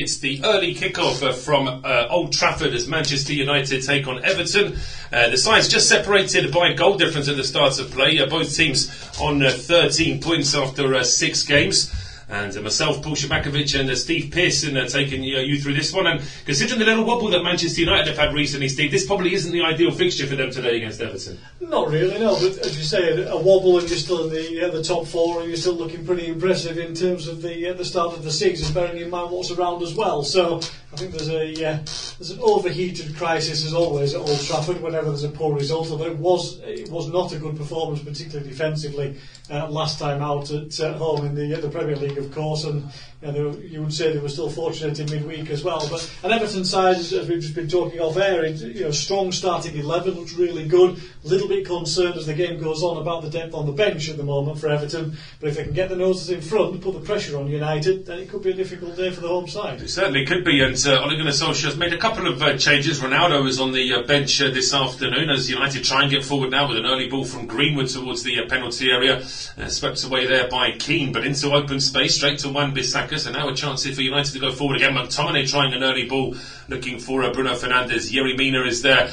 It's the early kickoff from Old Trafford as Manchester United take on Everton. The sides just separated by goal difference at the start of play. Both teams on 13 points after 6 games. And myself, Paul Szczerbakowicz and Steve Pearson taking you through this one. And considering the little wobble that Manchester United have had recently, Steve, this probably isn't the ideal fixture for them today against Everton. Not really, no. But as you say, a wobble and you're still in the top 4 and you're still looking pretty impressive in terms of the start of the season, bearing in mind what's around as well. So I think there's an overheated crisis as always at Old Trafford whenever there's a poor result. Although it was not a good performance, particularly defensively, last time out at home in the Premier League, of course, and you would say they were still fortunate in midweek as well. But an Everton side, as we've just been talking off air, strong starting 11, looks really good. A little bit concerned as the game goes on about the depth on the bench at the moment for Everton. But if they can get the noses in front and put the pressure on United, then it could be a difficult day for the home side. It certainly could be. And Ole Gunnar Solskjaer has made a couple of changes. Ronaldo is on the bench this afternoon as United try and get forward now with an early ball from Greenwood towards the penalty area. Swept away there by Keane, but into open space, straight to Wan-Bissaka. So now a chance here for United to go forward again. McTominay trying an early ball, looking for Bruno Fernandes. Yerry Mina is there.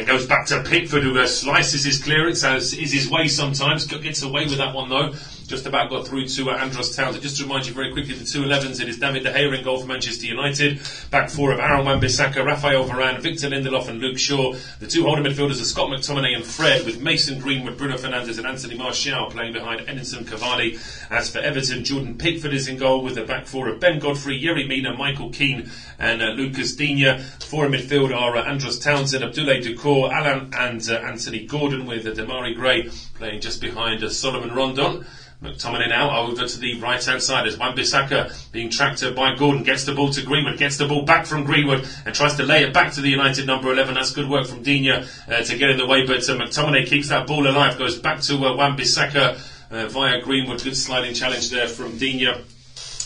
Goes back to Pickford, who slices his clearance, as is his way sometimes. Gets away with that one though. Just about got through to Andros Townsend. Just to remind you very quickly, the 2-11s, it is David De Gea in goal for Manchester United. Back 4 of Aaron Wan-Bissaka, Raphael Varane, Victor Lindelof and Luke Shaw. The 2 holding midfielders are Scott McTominay and Fred, with Mason Greenwood, Bruno Fernandes and Antony Martial playing behind Edinson Cavani. As for Everton, Jordan Pickford is in goal with the back 4 of Ben Godfrey, Yerry Mina, Michael Keane and Lucas Digne. 4 in midfield are Andros Townsend, Abdoulaye Doucouré, Alan and Anthony Gordon, with Demarai Gray playing just behind Solomon Rondon. McTominay now over to the right-hand side as Wan-Bissaka being tracked by Gordon, gets the ball to Greenwood, gets the ball back from Greenwood and tries to lay it back to the United number 11. That's good work from Digne to get in the way, but McTominay keeps that ball alive, goes back to Wan-Bissaka via Greenwood. Good sliding challenge there from Digne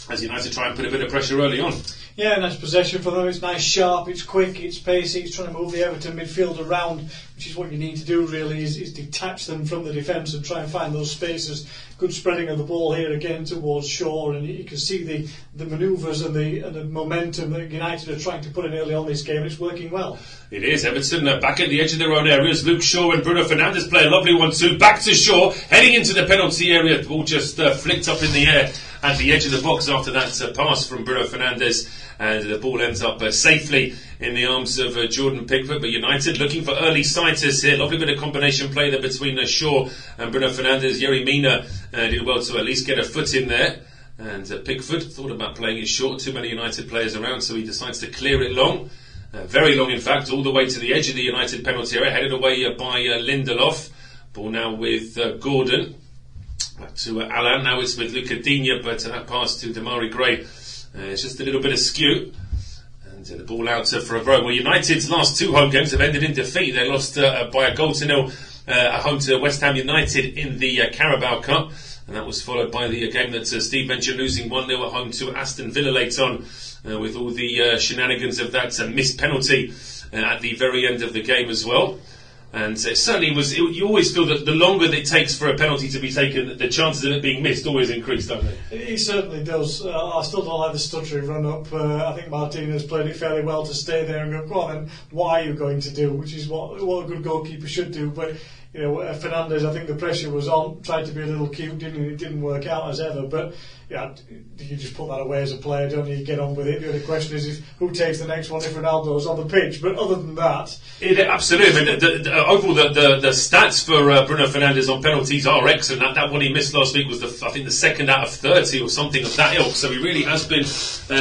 as United try and put a bit of pressure early on. Yeah, nice possession for them. It's nice, sharp, it's quick, it's pacey. It's trying to move the Everton midfield around, which is what you need to do really, is detach them from the defence and try and find those spaces. Good spreading of the ball here again towards Shaw, and you can see the manoeuvres and the momentum that United are trying to put in early on this game, and it's working well. It is. Everton back at the edge of their own areas. Luke Shaw and Bruno Fernandes play a lovely 1-2. Back to Shaw, heading into the penalty area. The ball just flicked up in the air at the edge of the box after that pass from Bruno Fernandes. And the ball ends up safely in the arms of Jordan Pickford. But United looking for early sighters here. Lovely bit of combination play there between Shaw and Bruno Fernandes. Yerry Mina did well to at least get a foot in there. And Pickford thought about playing it short. Too many United players around, so he decides to clear it long. Very long, in fact, all the way to the edge of the United penalty area. Headed away by Lindelof. Ball now with Gordon. Back to Alan. Now it's with Lucas Digne, but that pass to Demarai Gray. It's just a little bit askew. And the ball out for a throw. Well, United's last 2 home games have ended in defeat. They lost by a goal to 0 at home to West Ham United in the Carabao Cup. And that was followed by the game that Steve mentioned, losing 1-0 at home to Aston Villa late on, with all the shenanigans of that missed penalty at the very end of the game as well. And it certainly was. You always feel that the longer it takes for a penalty to be taken, the chances of it being missed always increase, don't they? It certainly does. I still don't like the stuttering run up. I think Martinez played it fairly well to stay there and go on, then why are you going to do? Which is what a good goalkeeper should do. But Fernandes, I think the pressure was on. Tried to be a little cute, it didn't work out as ever. But yeah, you just put that away as a player, don't you? You get on with it. The other question is who takes the next one if Ronaldo's on the pitch. But other than that, absolutely. I mean, overall, the stats for Bruno Fernandes on penalties are excellent. That one he missed last week was I think the second out of 30 or something of that ilk. So he really has been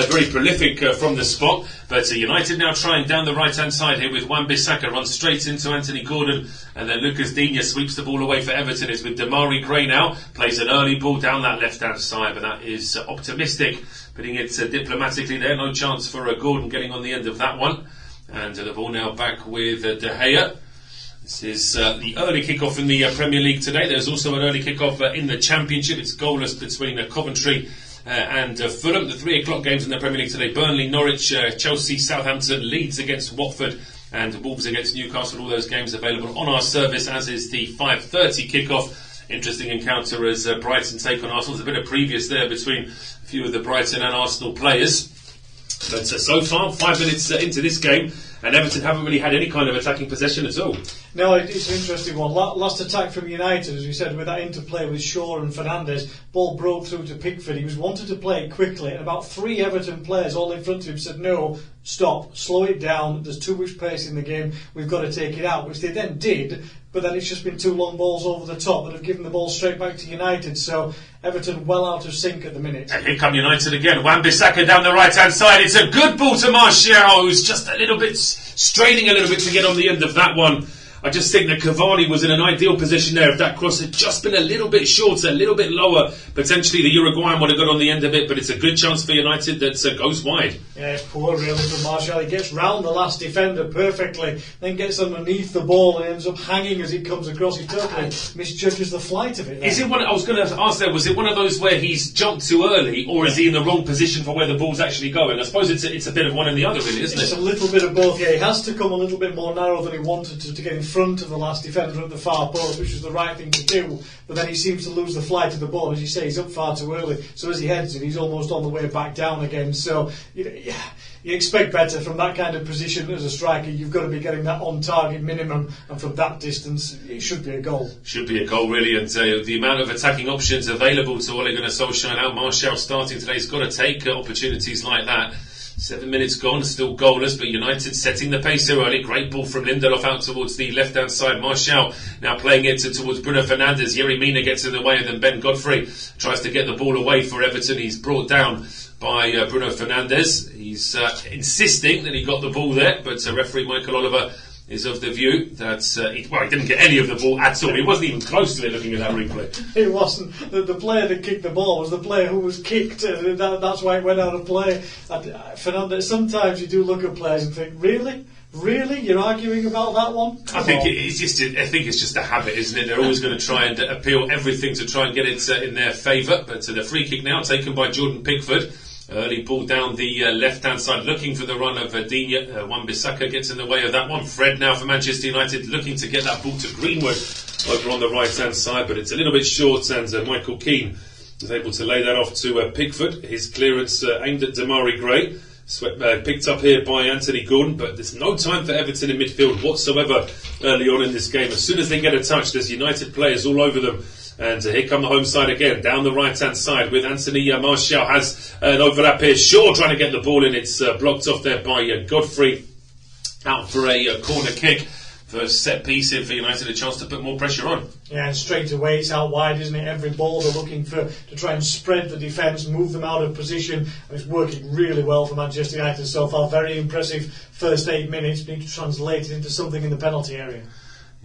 very prolific from the spot. But United now trying down the right-hand side here with Wan-Bissaka, runs straight into Anthony Gordon, and then Lucas Digne sweeps the ball away for Everton. It's with Demarai Gray now, plays an early ball down that left-hand side, but that is optimistic, putting it diplomatically there. No chance for Gordon getting on the end of that one. And the ball now back with De Gea. This is the early kick-off in the Premier League today. There's also an early kick-off in the Championship. It's goalless between Coventry and Fulham. The 3 o'clock games in the Premier League today: Burnley, Norwich, Chelsea, Southampton, Leeds against Watford, and Wolves against Newcastle. All those games available on our service, as is the 5:30 kick-off. Interesting encounter as Brighton take on Arsenal. There's a bit of previous there between a few of the Brighton and Arsenal players. But so far, 5 minutes into this game, and Everton haven't really had any kind of attacking possession at all. No, it's an interesting one. Last attack from United, as we said, with that interplay with Shaw and Fernandes, ball broke through to Pickford. He was wanted to play it quickly, and about 3 Everton players all in front of him said, no, stop, slow it down, there's too much pace in the game, we've got to take it out, which they then did, but then it's just been 2 long balls over the top that have given the ball straight back to United, so Everton well out of sync at the minute. And here come United again. Wan-Bissaka down the right-hand side. It's a good ball to Martial, who's just a little bit straining a little bit to get on the end of that one. I just think that Cavani was in an ideal position there. If that cross had just been a little bit shorter, a little bit lower, potentially the Uruguayan would have got on the end of it, but it's a good chance for United that goes wide. Yeah, it's poor really from Martial. He gets round the last defender perfectly, then gets underneath the ball and ends up hanging as he comes across. He totally misjudges the flight of it. Is it one? I was going to ask there, was it one of those where he's jumped too early, or is he in the wrong position for where the ball's actually going? I suppose it's a bit of one and the other, really, isn't it? It's a little bit of both, yeah. He has to come a little bit more narrow than he wanted to get in front of the last defender at the far post, which is the right thing to do, but then he seems to lose the flight of the ball. As you say, he's up far too early, so as he heads it, he's almost on the way back down again. So you expect better from that kind of position as a striker. You've got to be getting that on target minimum, and from that distance it should be a goal. Should be a goal, really, and the amount of attacking options available to Ole Gunnar Solskjaer now, Martial starting today, he's got to take opportunities like that. 7 minutes gone, still goalless, but United setting the pace here early. Great ball from Lindelof out towards the left-hand side. Martial now playing it towards Bruno Fernandes. Yerry Mina gets in the way, and then Ben Godfrey tries to get the ball away for Everton. He's brought down by Bruno Fernandes. He's insisting that he got the ball there, but referee Michael Oliver is of the view that he didn't get any of the ball at all. He wasn't even close to it looking at that replay. It wasn't. The player that kicked the ball was the player who was kicked. That's why it went out of play. And Fernandes, sometimes you do look at players and think, really? Really? You're arguing about that one? I think it's just a habit, isn't it? They're always going to try and appeal everything to try and get it in their favour. But the free kick now taken by Jordan Pickford. Early ball down the left-hand side, looking for the run of Digne. Wan-Bissaka gets in the way of that one. Fred now for Manchester United, looking to get that ball to Greenwood over on the right-hand side, but it's a little bit short, and Michael Keane is able to lay that off to Pickford. His clearance aimed at Damari Gray. Picked up here by Anthony Gordon, but there's no time for Everton in midfield whatsoever early on in this game. As soon as they get a touch, there's United players all over them. And here come the home side again, down the right-hand side with Antony Martial has an overlap here. Shaw trying to get the ball in. It's blocked off there by Godfrey. Out for a corner kick. First set piece here for United, a chance to put more pressure on. Yeah, and straight away it's out wide, isn't it? Every ball they're looking to try and spread the defence, move them out of position, and it's working really well for Manchester United so far. Very impressive first 8 minutes, being translated into something in the penalty area.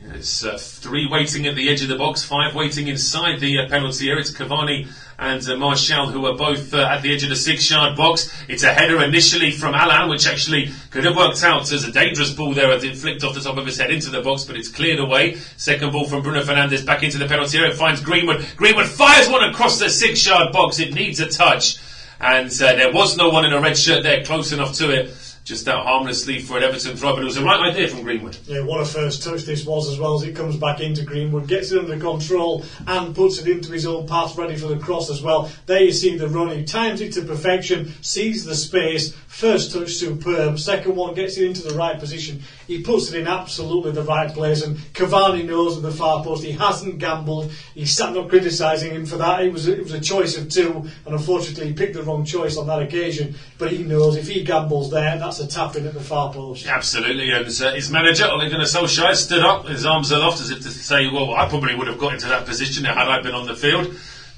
It's 3 waiting at the edge of the box, 5 waiting inside the penalty area. It's Cavani and Martial who are both at the edge of the 6-yard box. It's a header initially from Allan, which actually could have worked out as a dangerous ball there as it flicked off the top of his head into the box, but it's cleared away. Second ball from Bruno Fernandes back into the penalty area. It finds Greenwood. Greenwood fires one across the 6-yard box. It needs a touch, and there was no one in a red shirt there close enough to it. Just out harmlessly for an Everton throw, but it was the right idea from Greenwood. Yeah, what a first touch this was, as well as it comes back into Greenwood, gets it under control and puts it into his own path, ready for the cross as well. There you see the run, he times it to perfection, sees the space, first touch superb, second one gets it into the right position, he puts it in absolutely the right place, and Cavani knows at the far post, he hasn't gambled, he's not criticising him for that. It was a choice of 2, and unfortunately he picked the wrong choice on that occasion, but he knows if he gambles there, that's a tap in at the far post. Absolutely, and his manager, Ole Gunnar Solskjaer, stood up, his arms aloft as if to say, well, I probably would have got into that position had I been on the field.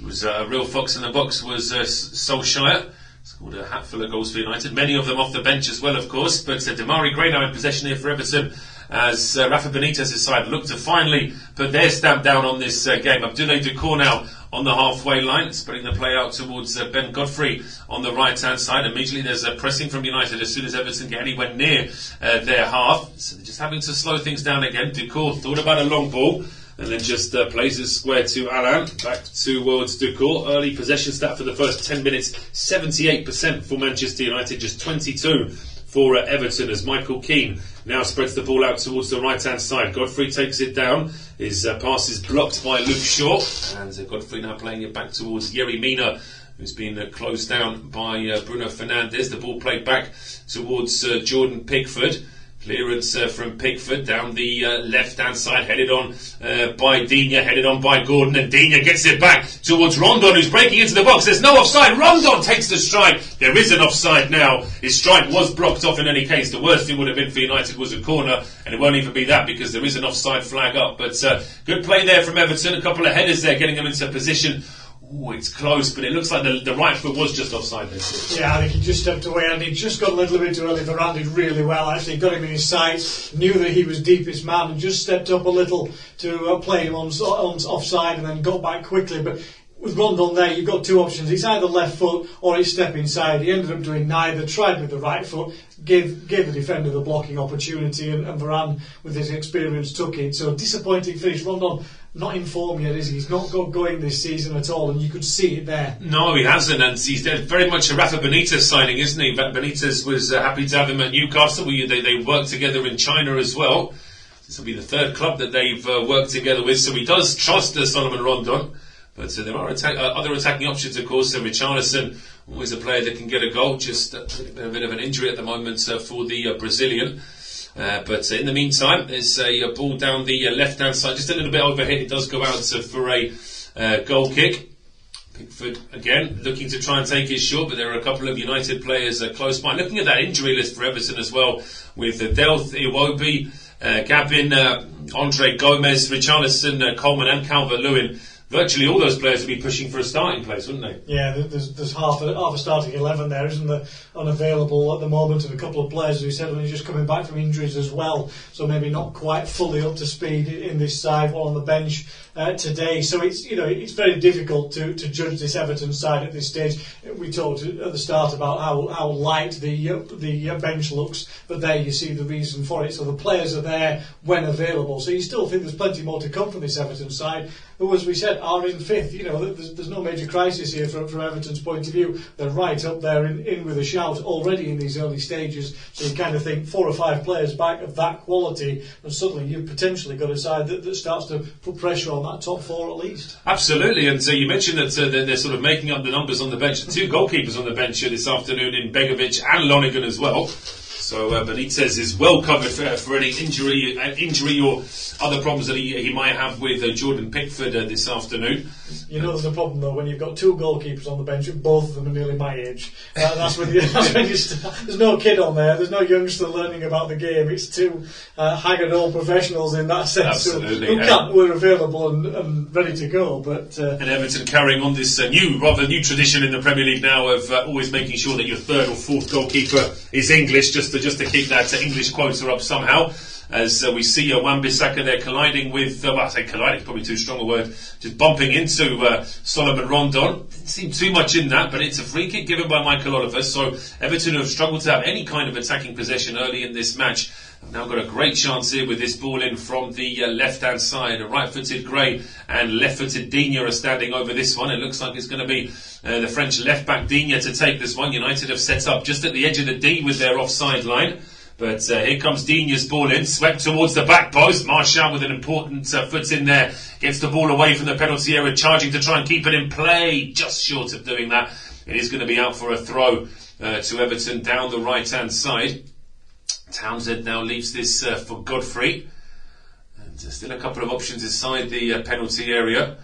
It was a real fox in the box was Solskjaer. Scored a hatful of goals for United, many of them off the bench as well, of course, but Damari Gray now in possession here for Everton as Rafa Benitez's side look to finally put their stamp down on this game. Abdoulaye Doucouré now on the halfway line, spreading the play out towards Ben Godfrey on the right-hand side. Immediately there's a pressing from United as soon as Everton get anywhere near their half. So they're just having to slow things down again. Doucouré thought about a long ball and then just plays it square to Allan. Back towards Doucouré. Early possession stat for the first 10 minutes, 78% for Manchester United, just 22 for Everton, as Michael Keane now spreads the ball out towards the right-hand side. Godfrey takes it down. His pass is blocked by Luke Shaw, and Godfrey now playing it back towards Yerry Mina, who's been closed down by Bruno Fernandes. The ball played back towards Jordan Pickford. Clearance from Pickford down the left-hand side, headed on by Digne, headed on by Gordon, and Digne gets it back towards Rondon, who's breaking into the box. There's no offside. Rondon takes the strike. There is an offside now. His strike was blocked off in any case. The worst thing would have been for United was a corner, and it won't even be that because there is an offside flag up. But good play there from Everton. A couple of headers there, getting them into position. Oh, it's close, but it looks like the right foot was just offside there. Yeah, I think he just stepped away and he just got a little bit too early. Varane did really well, actually. Got him in his sights, knew that he was deepest man and just stepped up a little to play him on offside and then got back quickly. But with Rondon there, you've got two options. It's either left foot or it's step inside. He ended up doing neither, tried with the right foot, gave the defender the blocking opportunity, and Varane, with his experience, took it. So disappointing finish. Rondon not in form yet, is he? He's not got going this season at all, and you could see it there. No, he hasn't, and he's very much a Rafa Benitez signing, isn't he? Benitez was happy to have him at Newcastle. They worked together in China as well. This will be the third club that they've worked together with, so he does trust Solomon Rondon. But there are other attacking options, of course. So Richarlison, always a player that can get a goal, just a bit of an injury at the moment for the Brazilian. But in the meantime, there's a ball down the left-hand side, just a little bit overhit. It does go out for a goal kick. Pickford, again, looking to try and take his shot, but there are a couple of United players close by. Looking at that injury list for Everton as well, with Delph, Iwobi, Gavin, Andre Gomez, Richarlison, Coleman and Calvert-Lewin. Virtually all those players would be pushing for a starting place, wouldn't they? Yeah, there's half a starting 11 there, isn't there, unavailable at the moment, and a couple of players, as we said, only just coming back from injuries as well, so maybe not quite fully up to speed in this side, one on the bench today. So it's very difficult to judge this Everton side at this stage. We talked at the start about how light the bench looks, but there you see the reason for it. So the players are there when available. So you still think there's plenty more to come from this Everton side, who, as we said, are in fifth. There's no major crisis here from Everton's point of view. They're right up there in with a shout already in these early stages. So you kind of think 4 or 5 players back of that quality, and suddenly you've potentially got a side that starts to put pressure on that top 4 at least. Absolutely, and you mentioned that they're sort of making up the numbers on the bench. The 2 goalkeepers on the bench here this afternoon in Begovic and Lonergan as well. So Benitez is well covered for any injury or other problems that he might have with Jordan Pickford this afternoon. There's a problem though when you've got 2 goalkeepers on the bench and both of them are nearly my age. That's when you start. There's no kid on there. There's no youngster learning about the game. It's 2 haggard old professionals in that sense. Absolutely. Who are available and ready to go. But and Everton carrying on this rather new tradition in the Premier League now of always making sure that your 3rd or 4th goalkeeper is English, just to keep that English quota up somehow. As we see Wan-Bissaka there colliding with, I say colliding, probably too strong a word, just bumping into Solomon Rondon. Didn't seem too much in that, but it's a free kick given by Michael Oliver. So Everton, who have struggled to have any kind of attacking possession early in this match, have now got a great chance here with this ball in from the left-hand side. A right-footed Gray and left-footed Digne are standing over this one. It looks like it's going to be the French left-back Digne to take this one. United have set up just at the edge of the D with their offside line. But here comes Digne's ball in, swept towards the back post. Martial with an important foot in there, gets the ball away from the penalty area, charging to try and keep it in play. Just short of doing that. It is going to be out for a throw to Everton down the right-hand side. Townsend now leaves this for Godfrey. And still a couple of options inside the penalty area.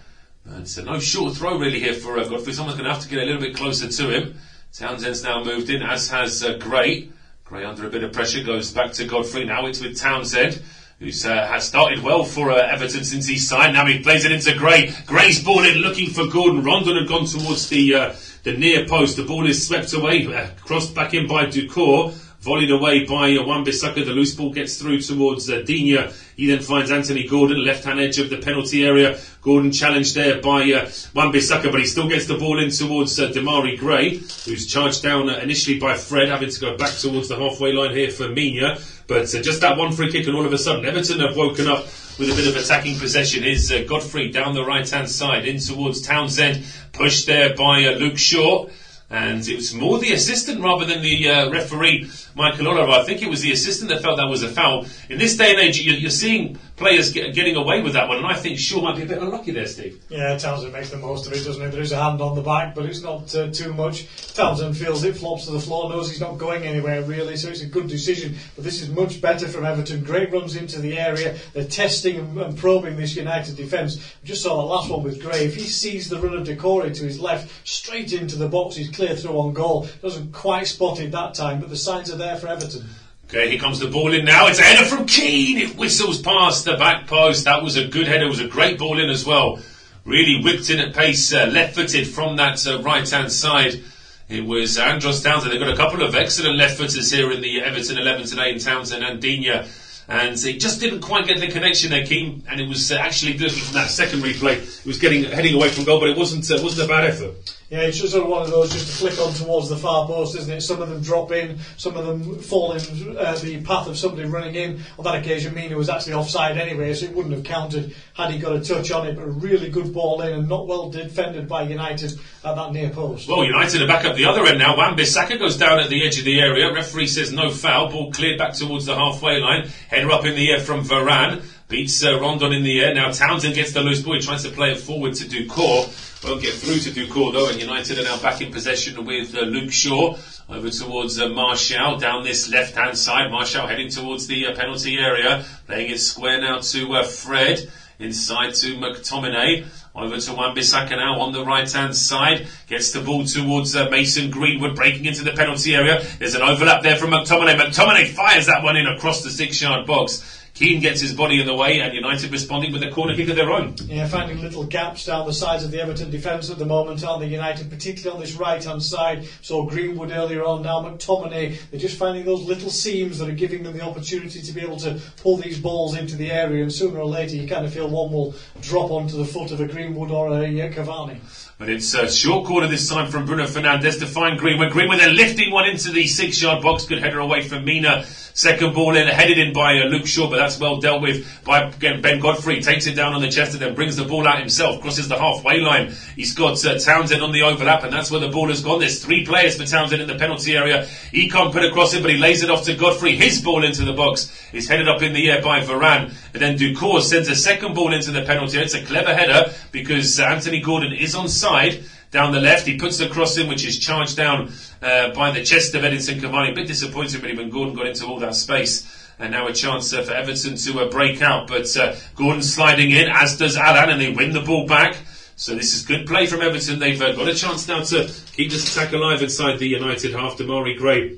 And so no short throw really here for Godfrey. Someone's going to have to get a little bit closer to him. Townsend's now moved in, as has Gray. Gray under a bit of pressure, goes back to Godfrey. Now it's with Townsend, who's has started well for Everton since he signed. Now he plays it into Gray. Gray's ball in, looking for Gordon. Rondon had gone towards the near post. The ball is swept away, crossed back in by Ducour. Volleyed away by Wan-Bissaka. The loose ball gets through towards Digne. He then finds Anthony Gordon, left-hand edge of the penalty area. Gordon challenged there by Wan-Bissaka, but he still gets the ball in towards Damari Gray, who's charged down initially by Fred, having to go back towards the halfway line here for Mina. But just that one free kick, and all of a sudden Everton have woken up with a bit of attacking possession. Is Godfrey down the right-hand side, in towards Townsend, pushed there by Luke Shaw. And it was more the assistant rather than the referee, Michael Oliver. I think it was the assistant that felt that was a foul. In this day and age, you're seeing players getting away with that one, and I think Shaw might be a bit unlucky there, Steve. Yeah, Townsend makes the most of it, doesn't he? There is a hand on the back, but it's not too much. Townsend feels it, flops to the floor, knows he's not going anywhere really, so it's a good decision. But this is much better from Everton. Great runs into the area. They're testing and probing this United defence. We just saw the last one with Gray. If he sees the run of Decore to his left, straight into the box, he's clear through on goal. Doesn't quite spot it that time, but the signs are there for Everton. Okay, here comes the ball in now. It's a header from Keane. It whistles past the back post. That was a good header. It was a great ball in as well. Really whipped in at pace, left-footed from that right-hand side. It was Andros Townsend. They've got a couple of excellent left-footers here in the Everton 11 today in Townsend and Digne. And he just didn't quite get the connection there, Keane. And it was actually, looking from that second replay, it was heading away from goal, but it wasn't a bad effort. Yeah, it's just sort of one of those just to flick on towards the far post, isn't it? Some of them drop in, some of them fall in the path of somebody running in. On that occasion, Mina was actually offside anyway, so it wouldn't have counted had he got a touch on it. But a really good ball in and not well defended by United at that near post. Well, United are back up the other end now. Wan-Bissaka goes down at the edge of the area. Referee says no foul. Ball cleared back towards the halfway line. Header up in the air from Varane. Beats Rondon in the air. Now Townsend gets the loose ball. He tries to play it forward to Decore. Won't get through to Decore though, and United are now back in possession with Luke Shaw over towards Martial down this left-hand side. Martial heading towards the penalty area, playing it square now to Fred, inside to McTominay. Over to Wan-Bissaka now on the right-hand side. Gets the ball towards Mason Greenwood, breaking into the penalty area. There's an overlap there from McTominay. McTominay fires that one in across the 6-yard box. Keane gets his body in the way, and United responding with a corner kick of their own. Yeah, finding little gaps down the sides of the Everton defence at the moment, aren't they, United, particularly on this right-hand side. So Greenwood earlier on, now McTominay. They're just finding those little seams that are giving them the opportunity to be able to pull these balls into the area, and sooner or later you kind of feel one will drop onto the foot of a Greenwood or a Cavani. But it's a short corner this time from Bruno Fernandes to find Greenwood. Greenwood then lifting one into the 6-yard box. Good header away from Mina. Second ball in, headed in by Luke Shaw, but that's well dealt with by again, Ben Godfrey. Takes it down on the chest and then brings the ball out himself. Crosses the halfway line. He's got Townsend on the overlap, and that's where the ball has gone. There's 3 players for Townsend in the penalty area. He can't put it across him, but he lays it off to Godfrey. His ball into the box is headed up in the air by Varane. And then Decore sends a second ball into the penalty area. It's a clever header because Anthony Gordon is onside. Down the left, he puts the cross in, which is charged down by the chest of Edinson Cavani. A bit disappointing, really, when Gordon got into all that space. And now a chance for Everton to break out. But Gordon sliding in, as does Alan, and they win the ball back. So this is good play from Everton. They've got a chance now to keep this attack alive inside the United half. Damari Gray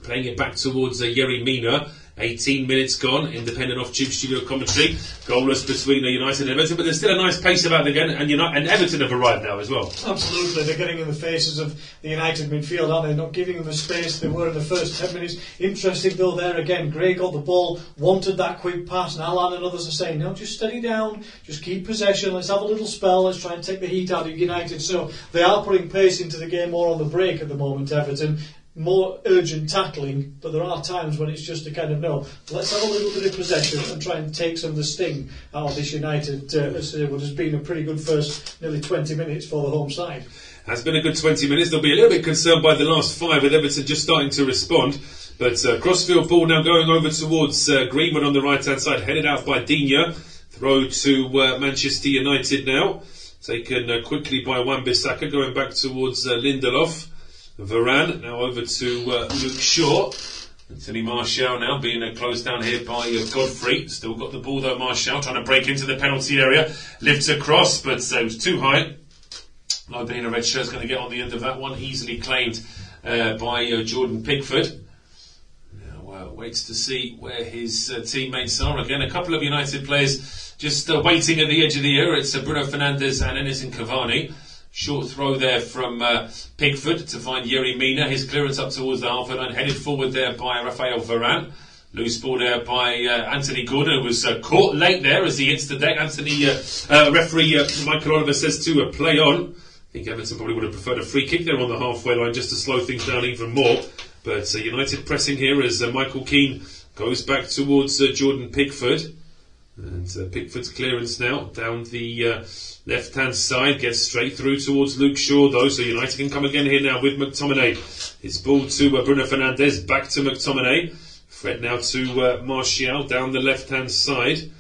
playing it back towards Yerry Mina. 18 minutes gone, independent off Tube Studio commentary. Goalless between United and Everton, but there's still a nice pace about it again, and Everton have arrived now as well. Absolutely, they're getting in the faces of the United midfield, aren't they? Not giving them the space they were in the first 10 minutes. Interesting though there again, Gray got the ball, wanted that quick pass, and Alan and others are saying, no, just steady down, just keep possession, let's have a little spell, let's try and take the heat out of United. So they are putting pace into the game more on the break at the moment, Everton. More urgent tackling, but there are times when it's just a kind of no, let's have a little bit of possession and try and take some of the sting out of this United, what has been a pretty good first nearly 20 minutes for the home side. Has been a good 20 minutes. They'll be a little bit concerned by the last 5 with Everton just starting to respond. But crossfield ball now going over towards Greenwood on the right hand side, headed out by Digne. Throw to Manchester United now, taken quickly by Wan-Bissaka, going back towards Lindelof. Varane now over to Luke Shaw. Antony Martial now being closed down here by Godfrey. Still got the ball though, Martial trying to break into the penalty area. Lifts across, but it was too high. No being a red shirt's going to get on the end of that one. Easily claimed by Jordan Pickford. Now waits to see where his teammates are. Again, a couple of United players just waiting at the edge of the area. It's Bruno Fernandes and Edinson Cavani. Short throw there from Pickford to find Yerry Mina. His clearance up towards the halfway line, headed forward there by Raphael Varane. Loose ball there by Anthony Gordon, who was caught late there as he hits the deck. Referee Michael Oliver says to play on. I think Everton probably would have preferred a free kick there on the halfway line just to slow things down even more. But United pressing here as Michael Keane goes back towards Jordan Pickford. And Pickford's clearance now down the left-hand side, gets straight through towards Luke Shaw though, so United can come again here now with McTominay. It's ball to Bruno Fernandes, back to McTominay. Fred now to Martial down the left-hand side.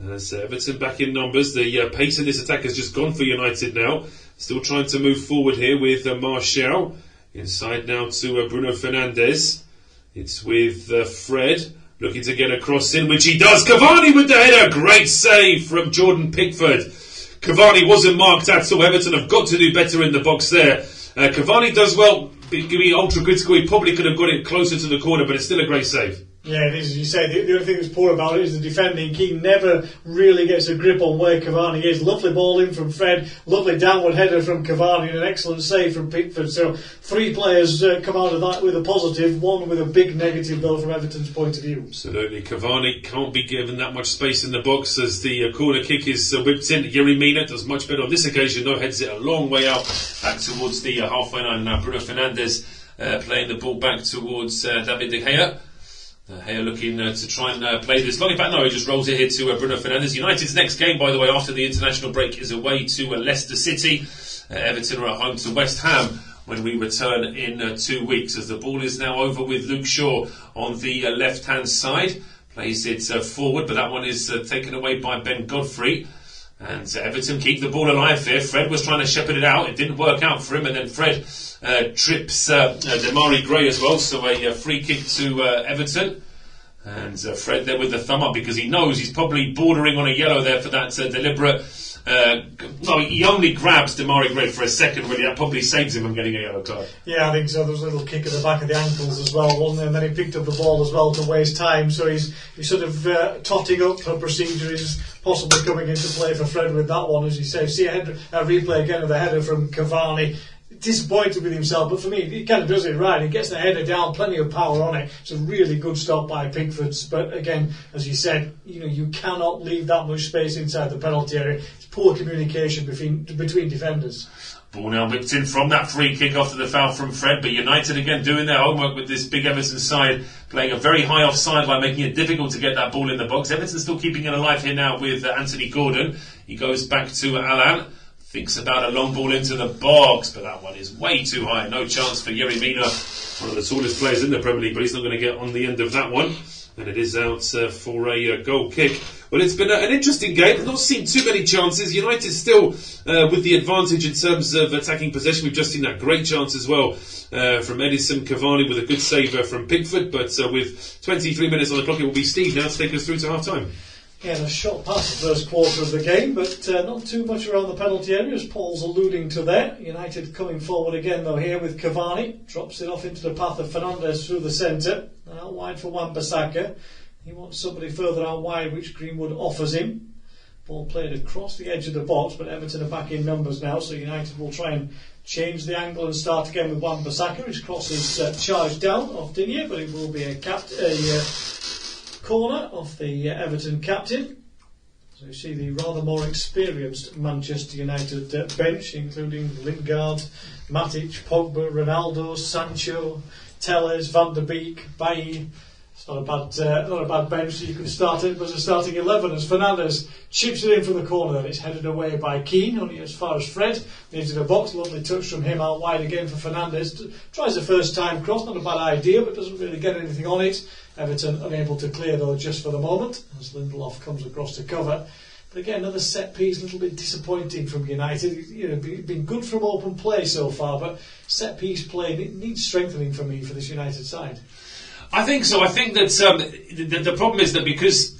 As Everton back in numbers, the pace of this attack has just gone for United now. Still trying to move forward here with Martial. Inside now to Bruno Fernandes. It's with Fred. Looking to get a cross in, which he does. Cavani with the header. Great save from Jordan Pickford. Cavani wasn't marked at all. Everton have got to do better in the box there. Cavani does well. Being ultra critical, he probably could have got it closer to the corner, but it's still a great save. Yeah, it is, as you say. The only thing that's poor about it is the defending. Keane never really gets a grip on where Cavani is. Lovely ball in from Fred, lovely downward header from Cavani, and an excellent save from Pickford. So 3 players come out of that with a positive, one with a big negative though from Everton's point of view. Absolutely. Cavani can't be given that much space in the box as the corner kick is whipped in. Yerry Mina does much better on this occasion though, heads it a long way out back towards the halfway line. Now Bruno Fernandes playing the ball back towards David De Gea. Gea looking to try and play this long. In fact, no, he just rolls it here to Bruno Fernandes. United's next game, by the way, after the international break is away to Leicester City. Everton are at home to West Ham when we return in 2 weeks. As the ball is now over with Luke Shaw on the left-hand side. Plays it forward, but that one is taken away by Ben Godfrey. And Everton keep the ball alive here. Fred was trying to shepherd it out. It didn't work out for him. And then Fred trips Demarai Gray as well. So a free kick to Everton. And Fred there with the thumb up because he knows he's probably bordering on a yellow there for that deliberate... no, he only grabs Demarai Gray for a second, really. That probably saves him from getting a yellow card. Yeah, I think so. There was a little kick at the back of the ankles as well, wasn't there? And then he picked up the ball as well to waste time. So he's sort of totting up for procedure. He's possibly coming into play for Fred with that one, as you say. See a replay again of the header from Cavani. Disappointed with himself, but for me, he kind of does it right. He gets the header down, plenty of power on it. It's a really good stop by Pickford's. But again, as you said, you cannot leave that much space inside the penalty area. It's poor communication between defenders. Ball now whipped in from that free kick after the foul from Fred, but United again doing their homework with this big Everton side, playing a very high offside line, making it difficult to get that ball in the box. Everton still keeping it alive here now with Anthony Gordon. He goes back to Alan. Thinks about a long ball into the box, but that one is way too high. No chance for Yerry Mina, one of the tallest players in the Premier League, but he's not going to get on the end of that one. And it is out for a goal kick. Well, it's been an interesting game. I've not seen too many chances. United still with the advantage in terms of attacking possession. We've just seen that great chance as well from Edison Cavani with a good save from Pickford. But with 23 minutes on the clock, it will be Steve now to take us through to half-time. Yeah, a shot past the first quarter of the game, but not too much around the penalty area, as Paul's alluding to there. United coming forward again, though, here with Cavani. Drops it off into the path of Fernandes through the centre. Out wide for Wan-Bissaka. He wants somebody further out wide, which Greenwood offers him. Ball played across the edge of the box, but Everton are back in numbers now, so United will try and change the angle and start again with Wan-Bissaka. His cross is charged down off Digne, but it will be a corner of the Everton captain. So you see the rather more experienced Manchester United bench, including Lingard, Matic, Pogba, Ronaldo, Sancho, Telles, Van der Beek, Bailly. It's not a bad bench, so you can start it as a starting 11 as Fernandes chips it in from the corner. Then it's headed away by Keane, only as far as Fred. Into the box, lovely touch from him out wide again for Fernandes. Tries a first time cross, not a bad idea, but doesn't really get anything on it. Everton unable to clear though just for the moment as Lindelof comes across to cover. But again, another set piece, a little bit disappointing from United. Been good from open play so far, but set piece play needs strengthening for me for this United side. I think so. I think that the problem is that because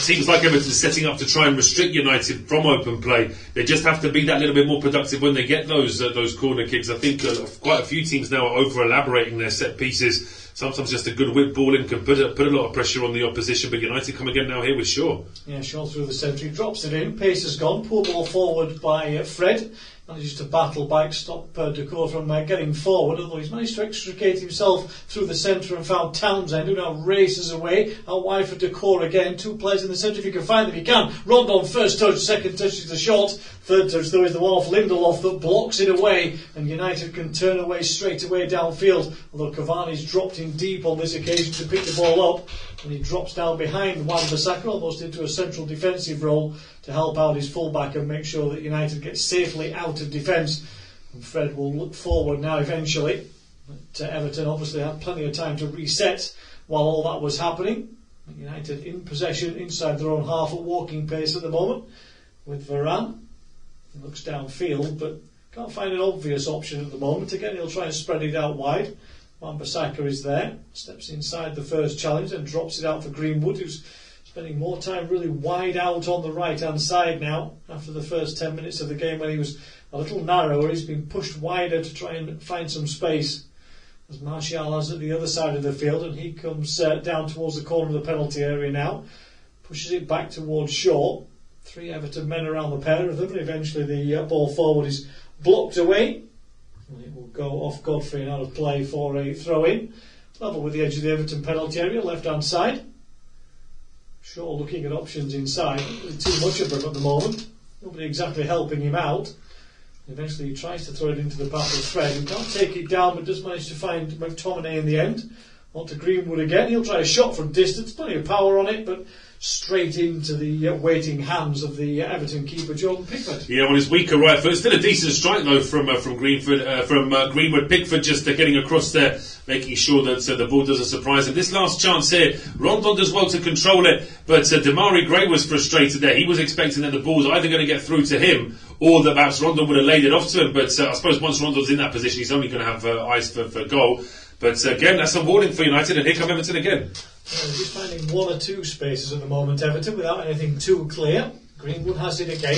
teams like Everton are setting up to try and restrict United from open play, they just have to be that little bit more productive when they get those corner kicks. I think quite a few teams now are over-elaborating their set pieces. Sometimes just a good whip ball in can put a lot of pressure on the opposition, but United come again now here with Shaw. Yeah, Shaw through the centre, he drops it in, pace has gone, poor ball forward by Fred. manages to battle back, stop Ducour from getting forward, although he's managed to extricate himself through the centre and found Townsend, who now races away, out wide for Ducour again. 2 players in the centre, if he can find them, he can. Rondon first touch, second touch is the shot, third touch though is the one off Lindelof that blocks it away, and United can turn away straight away downfield, although Cavani's dropped in deep on this occasion to pick the ball up, and he drops down behind Wan-Bissaka, almost into a central defensive role to help out his fullback and make sure that United gets safely out of defence. And Fred will look forward now eventually. But Everton obviously had plenty of time to reset while all that was happening. United in possession inside their own half at walking pace at the moment with Varane. He looks downfield but can't find an obvious option at the moment. Again, he'll try and spread it out wide. Wan-Bissaka is there, steps inside the first challenge and drops it out for Greenwood, who's spending more time really wide out on the right hand side now after the first 10 minutes of the game when he was a little narrower. He's been pushed wider to try and find some space as Martial has at the other side of the field, and he comes down towards the corner of the penalty area now, pushes it back towards Shaw. 3 Everton men around the pair of them, and eventually the ball forward is blocked away and it will go off Godfrey and out of play for a throw-in. Level with the edge of the Everton penalty area, left hand side. Shaw looking at options inside, not really too much of them at the moment, nobody exactly helping him out. Eventually he tries to throw it into the path of Fred, who can't take it down but does manage to find McTominay in the end. On to Greenwood again, he'll try a shot from distance, plenty of power on it, but straight into the waiting hands of the Everton keeper, Jordan Pickford. Yeah, well, his weaker right foot. Still a decent strike though from Greenwood. Pickford just getting across there, making sure that the ball doesn't surprise him. This last chance here, Rondon does well to control it, but Demarai Gray was frustrated there. He was expecting that the ball's either going to get through to him or that perhaps Rondon would have laid it off to him. But I suppose once Rondon's in that position, he's only going to have eyes for goal. But again, that's a warning for United, and here come Everton again. They're just finding 1 or 2 spaces at the moment, Everton, without anything too clear. Greenwood has it again.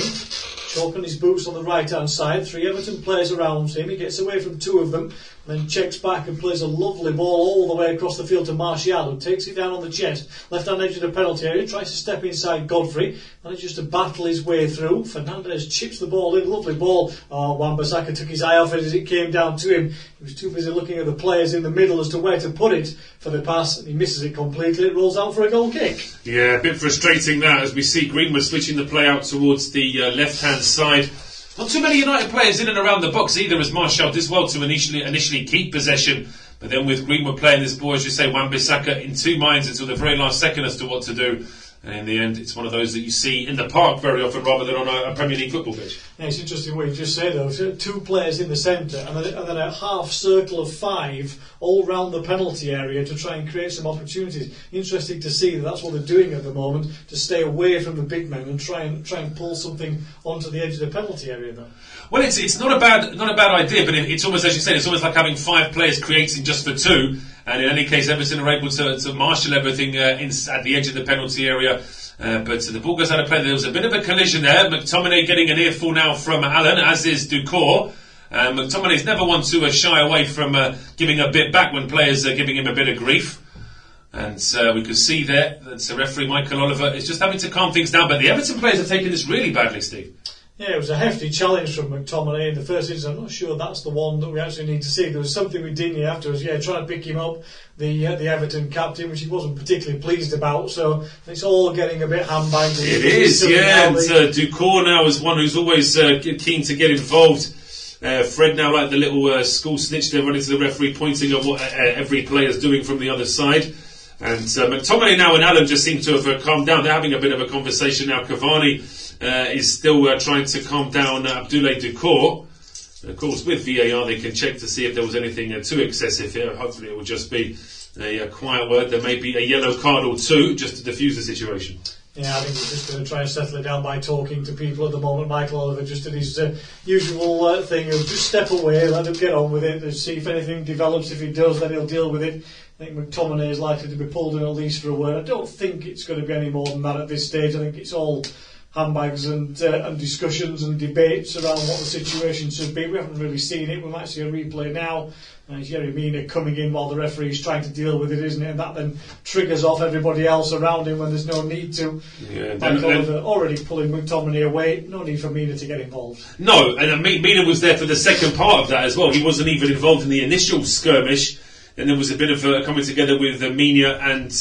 Chalk on his boots on the right hand side. 3 Everton players around him. He gets away from 2 of them, and then checks back and plays a lovely ball all the way across the field to Martial, who takes it down on the chest. Left hand edge of the penalty area, tries to step inside Godfrey, manages to battle his way through. Fernandez chips the ball in, lovely ball. Wan-Bissaka took his eye off it as it came down to him. He was too busy looking at the players in the middle as to where to put it for the pass, and he misses it completely. It rolls out for a goal kick. Yeah, a bit frustrating that, as we see Greenwood switching the play out towards the left hand side. Not too many United players in and around the box either, as Martial does well to initially keep possession. But then with Greenwood playing this ball, as you say, Wan-Bissaka in 2 minds until the very last second as to what to do. And in the end, it's one of those that you see in the park very often rather than on a Premier League football pitch. Yeah, it's interesting what you just said though. 2 players in the centre and then a half circle of 5 all round the penalty area to try and create some opportunities. Interesting to see that's what they're doing at the moment, to stay away from the big men and try and pull something onto the edge of the penalty area though. Well, it's not a bad idea, but it's almost, as you said, it's almost like having 5 players creating just for 2. And in any case, Everton are able to marshal everything at the edge of the penalty area. But the ball goes out of play. There was a bit of a collision there. McTominay getting an earful now from Allen, as is Ducour. McTominay's never one to shy away from giving a bit back when players are giving him a bit of grief. And we could see there that referee Michael Oliver is just having to calm things down. But the Everton players are taking this really badly, Steve. Yeah, it was a hefty challenge from McTominay in the first instance. I'm not sure that's the one that we actually need to see. There was something with Digne afterwards, trying to pick him up, the Everton captain, which he wasn't particularly pleased about. So it's all getting a bit hand-banged. It is, yeah. And Ducour now is one who's always keen to get involved. Fred now, like the little school snitch there, running to the referee, pointing at what every player's doing from the other side. And McTominay now and Allen just seem to have calmed down. They're having a bit of a conversation now. Cavani is still trying to calm down Abdoulaye Ducour. Of course, with VAR they can check to see if there was anything too excessive here. Hopefully it will just be a quiet word. There may be a yellow card or 2 just to diffuse the situation. Yeah, I think we're just going to try and settle it down by talking to people at the moment. Michael Oliver just did his usual thing of just step away, let him get on with it, and see if anything develops. If he does, then he'll deal with it. I think McTominay is likely to be pulled in at least for a word. I don't think it's going to be any more than that at this stage. I think it's all handbags and discussions and debates around what the situation should be. We haven't really seen it. We might see a replay now. Jerry Mina coming in while the referee's trying to deal with it, isn't it? And that then triggers off everybody else around him when there's no need to. Yeah, Oliver already pulling McTominay away. No need for Mina to get involved. No, and Mina was there for the second part of that as well. He wasn't even involved in the initial skirmish. And there was a bit of coming together with Mina and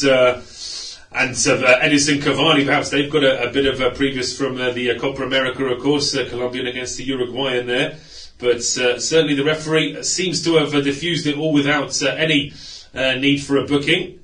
Edison Cavani. Perhaps they've got a bit of a previous from the Copa America, of course, Colombian against the Uruguayan there. But certainly the referee seems to have diffused it all without any need for a booking.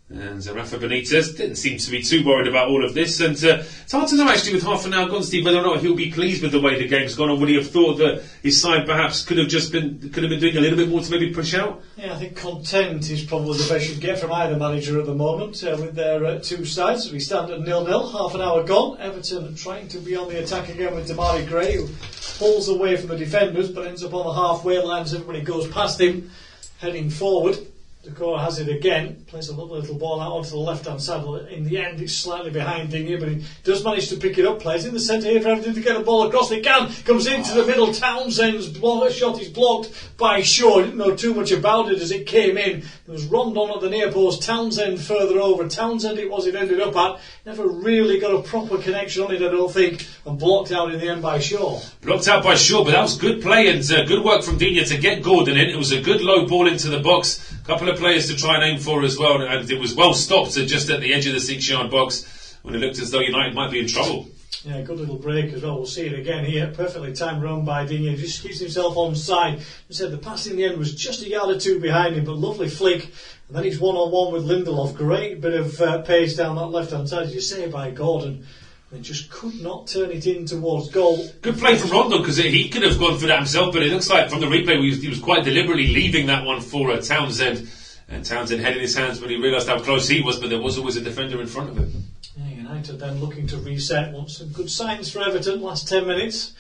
And Rafa Benitez didn't seem to be too worried about all of this. And it's hard to know, actually, with half an hour gone, Steve, whether or not he'll be pleased with the way the game's gone, or would he have thought that his side perhaps could have been doing a little bit more to maybe push out? Yeah, I think content is probably the best you'd get from either manager at the moment with their two sides. We stand at 0-0, half an hour gone. Everton trying to be on the attack again with Damari Gray, who pulls away from the defenders but ends up on the halfway line as everybody goes past him, heading forward. Decore has it again, plays a lovely little ball out onto the left-hand side. In the end, it's slightly behind Digne, but he does manage to pick it up. Plays in the centre here for Everton to get a ball across. He can, comes into the middle. Townsend's shot is blocked by Shaw. Didn't know too much about it as it came in. There was Rondon at the near post. Townsend further over. Townsend it was it ended up at. Never really got a proper connection on it, I don't think, and blocked out in the end by Shaw. Blocked out by Shaw, but that was good play and good work from Digne to get Gordon in. It was a good low ball into the box. Couple of players to try and aim for as well, and it was well stopped just at the edge of the 6-yard box when it looked as though United might be in trouble. Yeah, good little break as well. We'll see it again here. Perfectly timed run by Digne. Just keeps himself on side. I said the pass in the end was just a yard or two behind him, but lovely flick. And then he's one-on-one with Lindelof. Great bit of pace down that left-hand side, as you say, by Gordon. And just could not turn it in towards goal. Good play from Rondon, because he could have gone for that himself, but it looks like from the replay he was quite deliberately leaving that one for Townsend. And Townsend had in his hands when he realised how close he was, but there was always a defender in front of him. Yeah, United then looking to reset. Want some good signs for Everton last 10 minutes.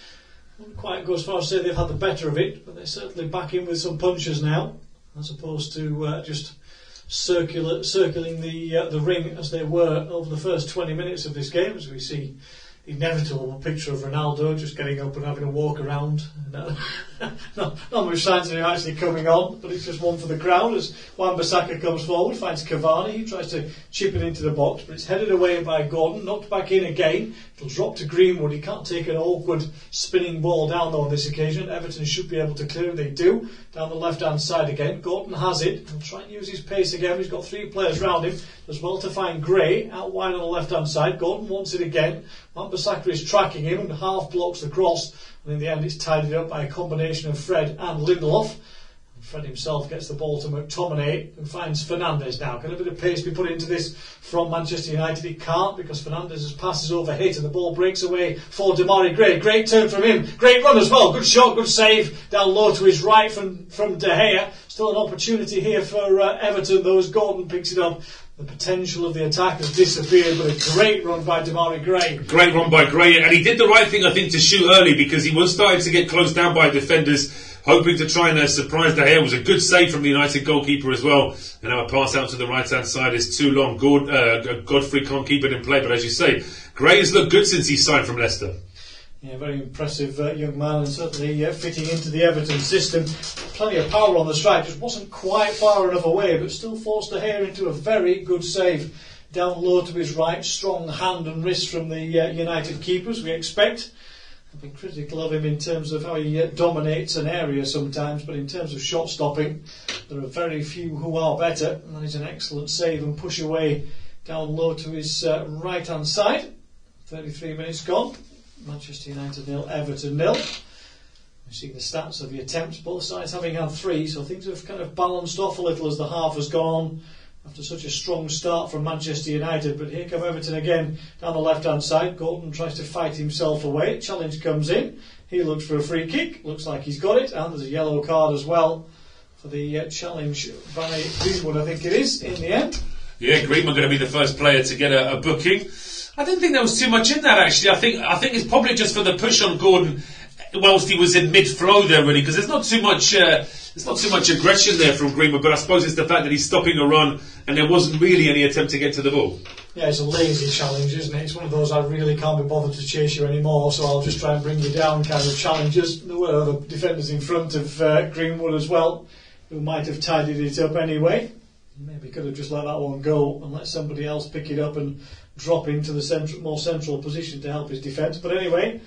Wouldn't quite go as far as to say they've had the better of it, but they're certainly back in with some punches now, as opposed to just circling the ring as they were over the first 20 minutes of this game, as we see the inevitable picture of Ronaldo just getting up and having a walk around. Not much signs of him actually coming on, but it's just one for the crowd as Wan-Bissaka comes forward, finds Cavani. He tries to chip it into the box, but it's headed away by Gordon, knocked back in again. It'll drop to Greenwood. He can't take an awkward spinning ball down though on this occasion. Everton should be able to clear it. They do. Down the left-hand side again. Gordon has it. He'll try and use his pace again. He's got three players round him. As well to find Gray out wide on the left-hand side. Gordon wants it again. Wan-Bissaka is tracking him and half blocks the cross. And in the end, it's tidied up by a combination of Fred and Lindelof. And Fred himself gets the ball to McTominay, who finds Fernandes now. Can a bit of pace be put into this from Manchester United? It can't, because Fernandes' pass is overhit and the ball breaks away for Damari Gray. Great turn from him. Great run as well. Good shot, good save. Down low to his right from De Gea. Still an opportunity here for Everton, though, as Gordon picks it up. The potential of the attack has disappeared, but a great run by Damari Gray. Great run by Gray, and he did the right thing, I think, to shoot early, because he was starting to get closed down by defenders, hoping to try and surprise De Gea. It was a good save from the United goalkeeper as well. And now a pass out to the right-hand side is too long. Godfrey can't keep it in play, but as you say, Gray has looked good since he signed from Leicester. Yeah, very impressive young man, and certainly fitting into the Everton system. Plenty of power on the strike, just wasn't quite far enough away, but still forced De Gea into a very good save. Down low to his right, strong hand and wrist from the United keepers, we expect. I've been critical of him in terms of how he dominates an area sometimes, but in terms of shot stopping, there are very few who are better, and that is an excellent save and push away down low to his right-hand side. 33 minutes gone. Manchester United 0, Everton 0. We see the stats of the attempts, both sides having had 3, so things have kind of balanced off a little as the half has gone after such a strong start from Manchester United. But here come Everton again down the left-hand side. Gordon tries to fight himself away. Challenge comes in. He looks for a free kick. Looks like he's got it, and there's a yellow card as well for the challenge by Greenwood, I think it is, in the end. Yeah, Greenwood going to be the first player to get a booking. I didn't think there was too much in that, actually. I think it's probably just for the push on Gordon whilst he was in mid-flow there, really, because there's not too much There's not too much aggression there from Greenwood, but I suppose it's the fact that he's stopping a run and there wasn't really any attempt to get to the ball. Yeah, it's a lazy challenge, isn't it? It's one of those I really can't be bothered to chase you anymore, so I'll just try and bring you down kind of challenges. There were other defenders in front of Greenwood as well, who might have tidied it up anyway. Maybe could have just let that one go and let somebody else pick it up and drop into the more central position to help his defence. But anyway,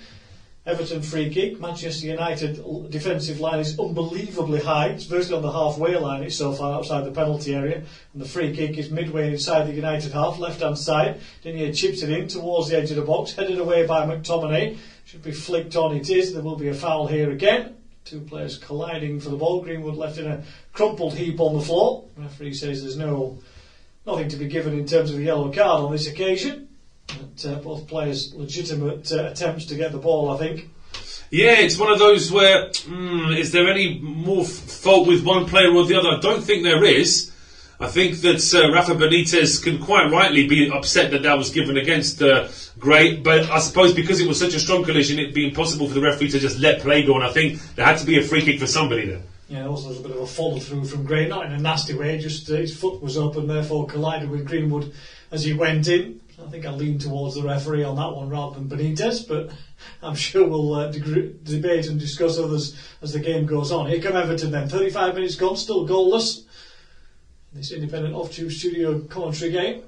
Everton free kick. Manchester United defensive line is unbelievably high. It's virtually on the halfway line. It's so far outside the penalty area. And the free kick is midway inside the United half, left-hand side. Dinier chips it in towards the edge of the box, headed away by McTominay. Should be flicked on. It is. There will be a foul here again. Two players colliding for the ball. Greenwood left in a crumpled heap on the floor. The referee says there's nothing to be given in terms of a yellow card on this occasion. But both players legitimate attempts to get the ball, I think. Yeah, it's one of those where is there any more fault with one player or the other? I don't think there is. I think that Rafa Benitez can quite rightly be upset that was given against Gray, but I suppose because it was such a strong collision, it'd be impossible for the referee to just let play go, and I think there had to be a free kick for somebody there. Yeah, there was a little bit of a follow through from Gray, not in a nasty way, just his foot was up and therefore collided with Greenwood as he went in. I think I lean towards the referee on that one rather than Benitez, but I'm sure we'll debate and discuss others as the game goes on. Here come Everton then, 35 minutes gone, still goalless. This independent off-tube studio commentary game.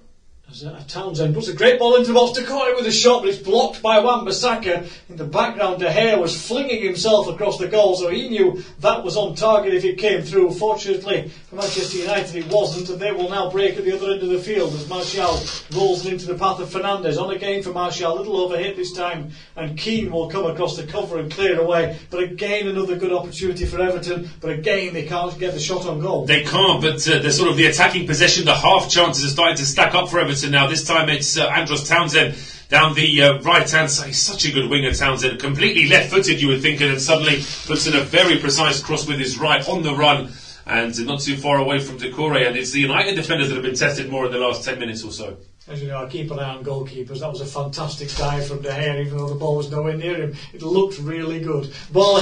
As Townsend puts a great ball into the box, Decoy with a shot, but it's blocked by Wan-Bissaka. In the background, De Gea was flinging himself across the goal, so he knew that was on target if it came through. Fortunately for Manchester United, it wasn't, and they will now break at the other end of the field as Martial rolls into the path of Fernandes. On again for Martial, a little overhit this time, and Keane will come across the cover and clear away. But again, another good opportunity for Everton, but again, they can't get the shot on goal. They can't, but the sort of the attacking possession, the half chances are starting to stack up for Everton now. This time it's Andros Townsend down the right-hand side. He's such a good winger, Townsend. Completely left-footed, you would think, and then suddenly puts in a very precise cross with his right on the run and not too far away from Decore. And it's the United defenders that have been tested more in the last 10 miness or so. As you know, I keep an eye on goalkeepers. That was a fantastic dive from De Gea, even though the ball was nowhere near him. It looked really good. Ball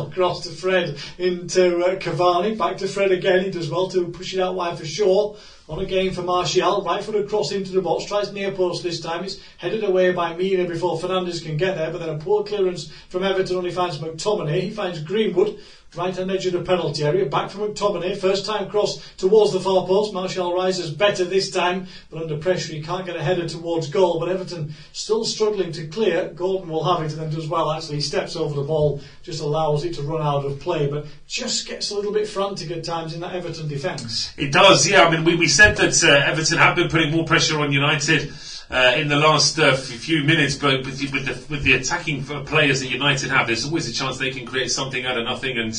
across to Fred into Cavani. Back to Fred again. He does well to push it out wide for Shaw. On again for Martial. Right footed cross into the box. Tries near post this time. It's headed away by Mina before Fernandes can get there. But then a poor clearance from Everton only finds McTominay. He finds Greenwood. Right hand edge of the penalty area, back from McTominay, first time cross towards the far post. Martial rises better this time, but under pressure he can't get a header towards goal. But Everton still struggling to clear. Gordon will have it and then does well actually. He steps over the ball, just allows it to run out of play, but just gets a little bit frantic at times in that Everton defence. It does, yeah. I mean, we said that Everton have been putting more pressure on United in the last few minutes, but with the attacking players that United have, there's always a chance they can create something out of nothing, and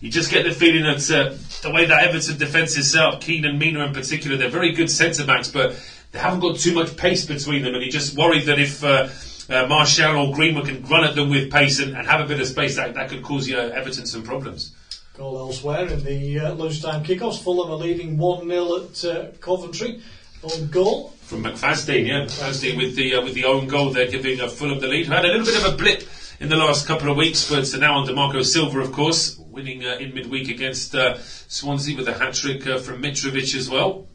you just get the feeling that the way that Everton defence is set up, Keane and Mina in particular, they're very good centre-backs, but they haven't got too much pace between them, and you're just worried that if Martial or Greenwood can run at them with pace and have a bit of space, that could cause Everton some problems. Goal elsewhere in the lunchtime kickoffs. Fulham are leading 1-0 at Coventry. Own goal from McFadden, yeah. McFadden with the own goal there, giving Fulham the lead. Who had a little bit of a blip in the last couple of weeks, but now under Marco Silva, of course, winning in midweek against Swansea with a hat-trick from Mitrovic as well.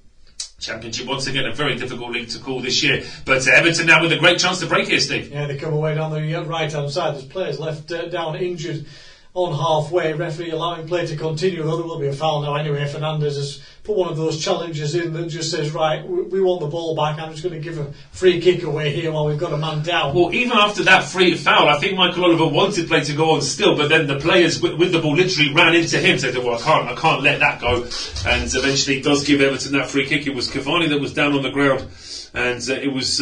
Championship once again a very difficult league to call this year, but Everton now with a great chance to break here, Steve. Yeah, they come away down the right-hand side. There's players left down injured on halfway. Referee allowing play to continue, though there will be a foul now anyway. Fernandes has put one of those challenges in that just says, right, we want the ball back, I'm just going to give a free kick away here while we've got a man down. Well, even after that free foul, I think Michael Oliver wanted play to go on still, but then the players with the ball literally ran into him, said, well, I can't let that go, and eventually does give Everton that free kick. It was Cavani that was down on the ground, and it was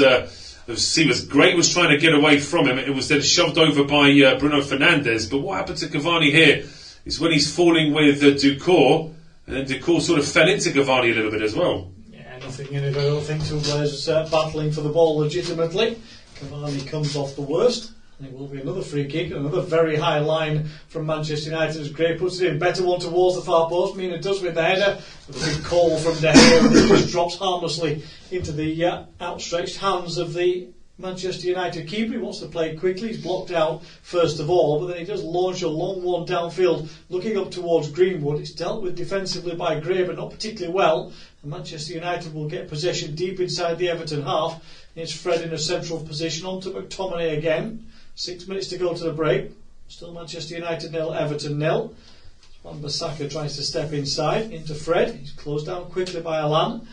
Gray was trying to get away from him. It was then shoved over by Bruno Fernandes. But what happened to Cavani here is when he's falling with Ducour, and then Ducour sort of fell into Cavani a little bit as well. Yeah, nothing in it, I don't think. Two players battling for the ball legitimately. Cavani comes off the worst. And it will be another free kick, another very high line from Manchester United as Gray puts it in. Better one towards the far post. Mina does with the header. With a big call from De Gea, and it just drops harmlessly into the outstretched hands of the Manchester United keeper. He wants to play quickly. He's blocked out first of all, but then he does launch a long one downfield, looking up towards Greenwood. It's dealt with defensively by Gray, but not particularly well. And Manchester United will get possession deep inside the Everton half. It's Fred in a central position, on to McTominay again. 6 minutes to go to the break. Still Manchester United 0, Everton 0. Wan-Bissaka tries to step inside into Fred. He's closed down quickly by Alan.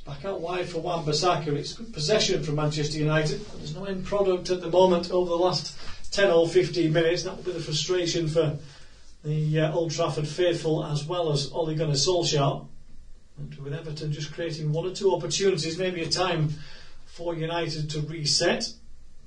Back out wide for Wan-Bissaka. It's good possession from Manchester United, but there's no end product at the moment over the last 10 or 15 minutes. That will be the frustration for the Old Trafford faithful as well as Ole Gunnar Solskjaer. And with Everton just creating one or two opportunities, maybe a time for United to reset,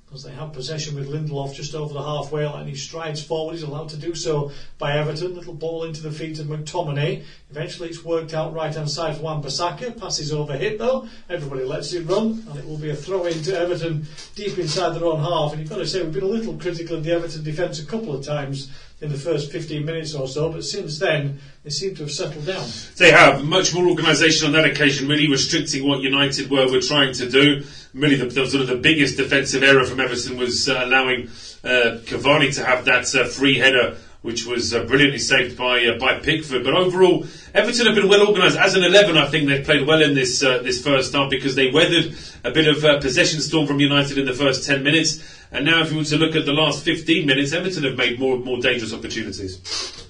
because they have possession with Lindelof just over the halfway line. He strides forward. He's allowed to do so by Everton. Little ball into the feet of McTominay. Eventually it's worked out right hand side for Wan-Bissaka. Passes over hit though. Everybody lets it run, and it will be a throw in to Everton deep inside their own half. And you've got to say, we've been a little critical of the Everton defence a couple of times in the first 15 minutes or so, but since then they seem to have settled down. They have much more organisation on that occasion, really restricting what United were trying to do. Really, the sort of the biggest defensive error from Everton was allowing Cavani to have that free header, which was brilliantly saved by Pickford. But overall, Everton have been well organised. As an 11, I think they've played well in this first half, because they weathered a bit of possession storm from United in the first 10 minutes. And now if you were to look at the last 15 minutes, Everton have made more dangerous opportunities.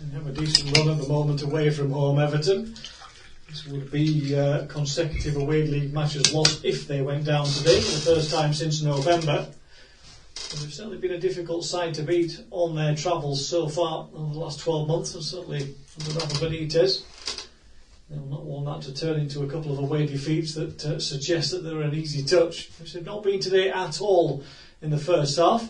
They have a decent run at the moment away from home, Everton. This would be consecutive away league matches lost if they went down today, for the first time since November. But they've certainly been a difficult side to beat on their travels so far over the last 12 months, and certainly under Rafa Benitez. They'll not want that to turn into a couple of away defeats that suggest that they're an easy touch, which they've not been today at all in the first half.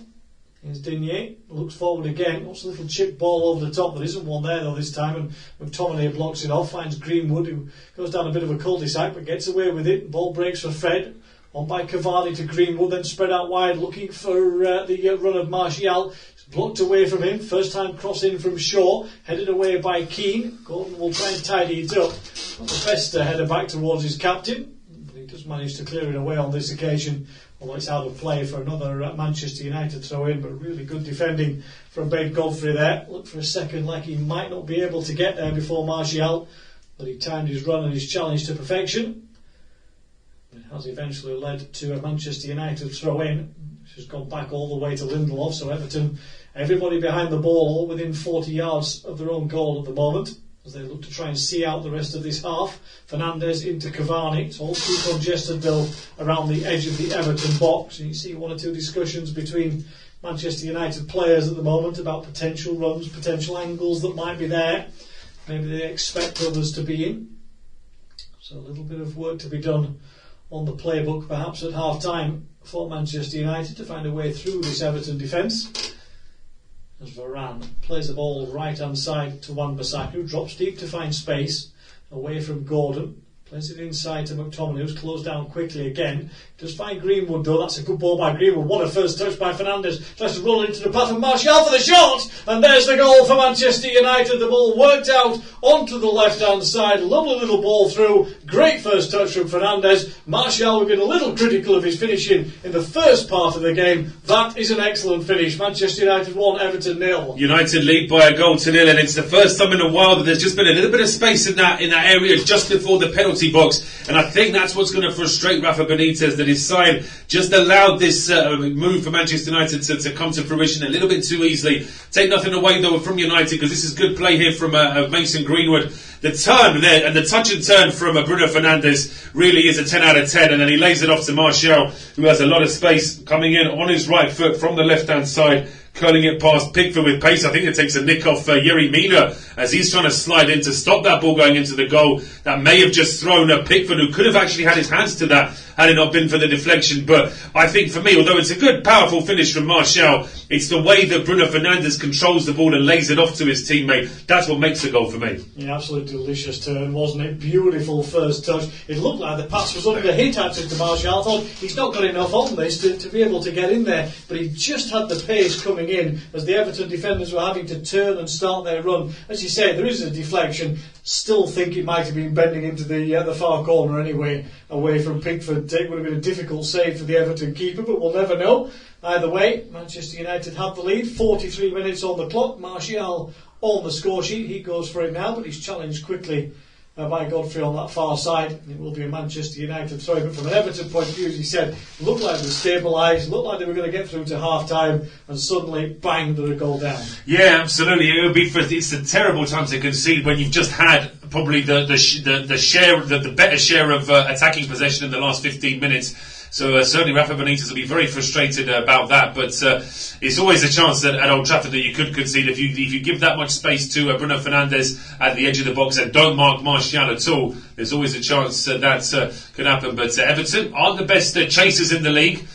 Here's Digne, looks forward again, wants a little chip ball over the top. There isn't one there though this time, and McTominay blocks it off, finds Greenwood, who goes down a bit of a cul-de-sac but gets away with it. Ball breaks for Fred, on by Cavani to Greenwood, then spread out wide looking for the run of Martial. It's blocked away from him, first time cross in from Shaw, headed away by Keane. Gordon will try and tidy it up. Not the best header back towards his captain, but he does manage to clear it away on this occasion. Although it's out of play for another Manchester United throw in, but really good defending from Ben Godfrey there. Looked for a second like he might not be able to get there before Martial, but he timed his run and his challenge to perfection. It has eventually led to a Manchester United throw in, which has gone back all the way to Lindelof. So Everton, everybody behind the ball, all within 40 yards of their own goal at the moment, as they look to try and see out the rest of this half. Fernandes into Cavani. It's all too congested though around the edge of the Everton box. And you see one or two discussions between Manchester United players at the moment about potential runs, potential angles that might be there. Maybe they expect others to be in. So a little bit of work to be done on the playbook perhaps at half time for Manchester United to find a way through this Everton defence. As Varane plays the ball right hand side to Wan-Bissaka, who drops deep to find space away from Gordon. Plays it inside to McTominay, who's closed down quickly again. Does find Greenwood though. That's a good ball by Greenwood. What a first touch by Fernandes. Tries to roll into the path of Martial for the shot. And there's the goal for Manchester United. The ball worked out onto the left hand side. Lovely little ball through. Great first touch from Fernandes. Martial, we've been a little critical of his finishing in the first part of the game. That is an excellent finish. Manchester United 1, Everton 0. United lead by a goal to 0, and it's the first time in a while that there's just been a little bit of space in that area just before the penalty box, and I think that's what's going to frustrate Rafa Benitez, that his side just allowed this move for Manchester United to come to fruition a little bit too easily. Take nothing away though from United, because this is good play here from Mason Greenwood. The turn there and the touch and turn from Bruno Fernandes really is a 10 out of 10, and then he lays it off to Martial, who has a lot of space coming in on his right foot from the left hand side, curling it past Pickford with pace. I think it takes a nick off Yerry Mina as he's trying to slide in to stop that ball going into the goal. That may have just thrown Pickford, who could have actually had his hands to that had it not been for the deflection. But I think for me, although it's a good, powerful finish from Martial, it's the way that Bruno Fernandes controls the ball and lays it off to his teammate. That's what makes the goal for me. Yeah, absolutely delicious turn, wasn't it? Beautiful first touch. It looked like the pass was under hit actually to Martial. I thought he's not got enough on this to be able to get in there, but he just had the pace coming coming in as the Everton defenders were having to turn and start their run. As you say, there is a deflection. Still think it might have been bending into the far corner anyway, away from Pickford. It would have been a difficult save for the Everton keeper, but we'll never know. Either way, Manchester United have the lead. 43 minutes on the clock. Martial on the score sheet. He goes for it now, but he's challenged quickly by Godfrey on that far side. It will be a Manchester United throw. But from an Everton point of view, as he said, looked like they were stabilised, looked like they were going to get through to half time, and suddenly, bang, they're a goal down. Yeah, absolutely. It would be it's a terrible time to concede when you've just had probably the better share of attacking possession in the last 15 minutes. So certainly Rafa Benitez will be very frustrated about that, but it's always a chance at Old Trafford that you could concede if you give that much space to Bruno Fernandes at the edge of the box and don't mark Martial at all. There's always a chance that could happen. But Everton aren't the best chasers in the league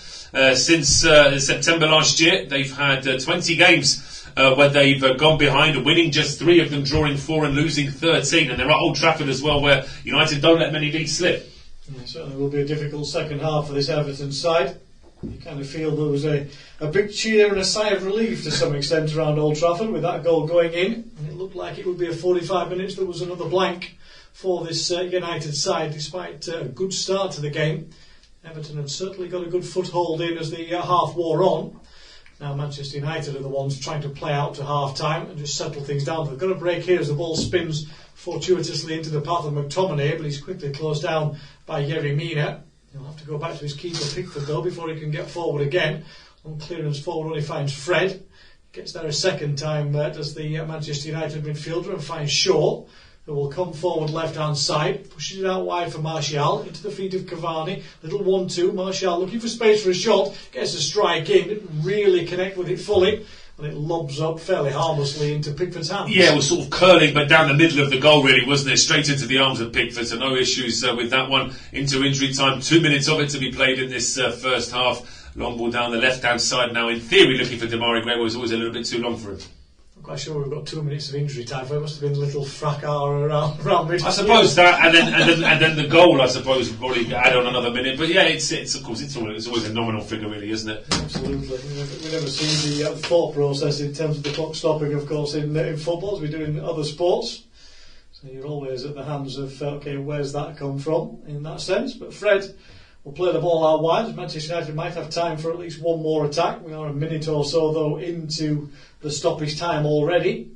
since September last year. They've had 20 games where they've gone behind, winning just 3 of them, drawing 4 and losing 13. And they're at Old Trafford as well, where United don't let many leads slip. It certainly will be a difficult second half for this Everton side. You kind of feel there was a big cheer and a sigh of relief to some extent around Old Trafford with that goal going in. And it looked like it would be a 45 minutes that was another blank for this United side, despite a good start to the game. Everton had certainly got a good foothold in as the half wore on. Now Manchester United are the ones trying to play out to half time and just settle things down. They've got a break here as the ball spins fortuitously into the path of McTominay, but he's quickly closed down by Yerry Mina. He'll have to go back to his keeper Pickford though before he can get forward again. On clearance forward only finds Fred. Gets there a second time does the Manchester United midfielder and finds Shaw, who will come forward left hand side, pushes it out wide for Martial into the feet of Cavani. Little 1-2. Martial looking for space for a shot, gets a strike in, didn't really connect with it fully, and it lobs up fairly harmlessly into Pickford's hands. Yeah, it was sort of curling, but down the middle of the goal, really, wasn't it? Straight into the arms of Pickford, so no issues with that one. Into injury time, 2 minutes of it to be played in this first half. Long ball down the left-hand side now. In theory, looking for Demarai Gray was always a little bit too long for him. I'm quite sure we've got 2 minutes of injury time, so it must have been a little fracas around mid. I suppose that, and then the goal, I suppose, would probably add on another minute. But yeah, it's of course it's always a nominal figure, really, isn't it? Absolutely. We never see the thought process in terms of the clock stopping, of course, in football as we do in other sports. So you're always at the hands of okay, where's that come from in that sense? But Fred will play the ball out wide. Manchester United might have time for at least one more attack. We are a minute or so though into the stoppage time already,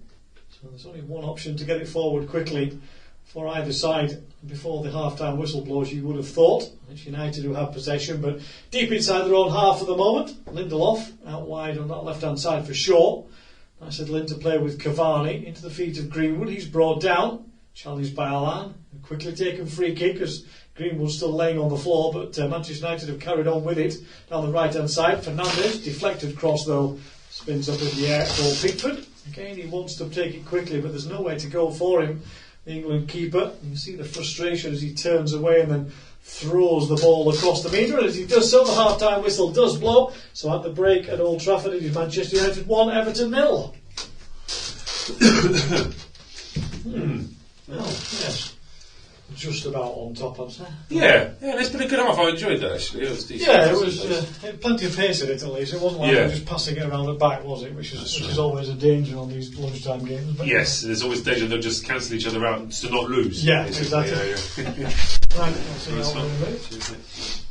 so there's only one option to get it forward quickly for either side before the half-time whistle blows, you would have thought. It's United who have possession, but deep inside their own half at the moment. Lindelof out wide on that left-hand side for Shaw. Nice little interplay with Cavani into the feet of Greenwood. He's brought down, challenged by Allan, quickly taken free kick as Greenwood's still laying on the floor, but Manchester United have carried on with it down the right-hand side. Fernandes, deflected cross though, spins up in the air for Pickford. Again, he wants to take it quickly, but there's nowhere to go for him, the England keeper. You can see the frustration as he turns away and then throws the ball across the metre. And as he does so, the half-time whistle does blow. So at the break at Old Trafford, it is Manchester United 1, Everton 0. Well, yes. Just about on top, I'd say. Yeah, it's been a good half. I enjoyed that actually. It was decent. Yeah, it was plenty of pace in it at least. It wasn't like just passing it around the back, was it? Which is always a danger on these lunchtime games. But yes, there's always danger they'll just cancel each other out to not lose. Yeah, basically. exactly. Yeah. Right, I'll see you all in a minute.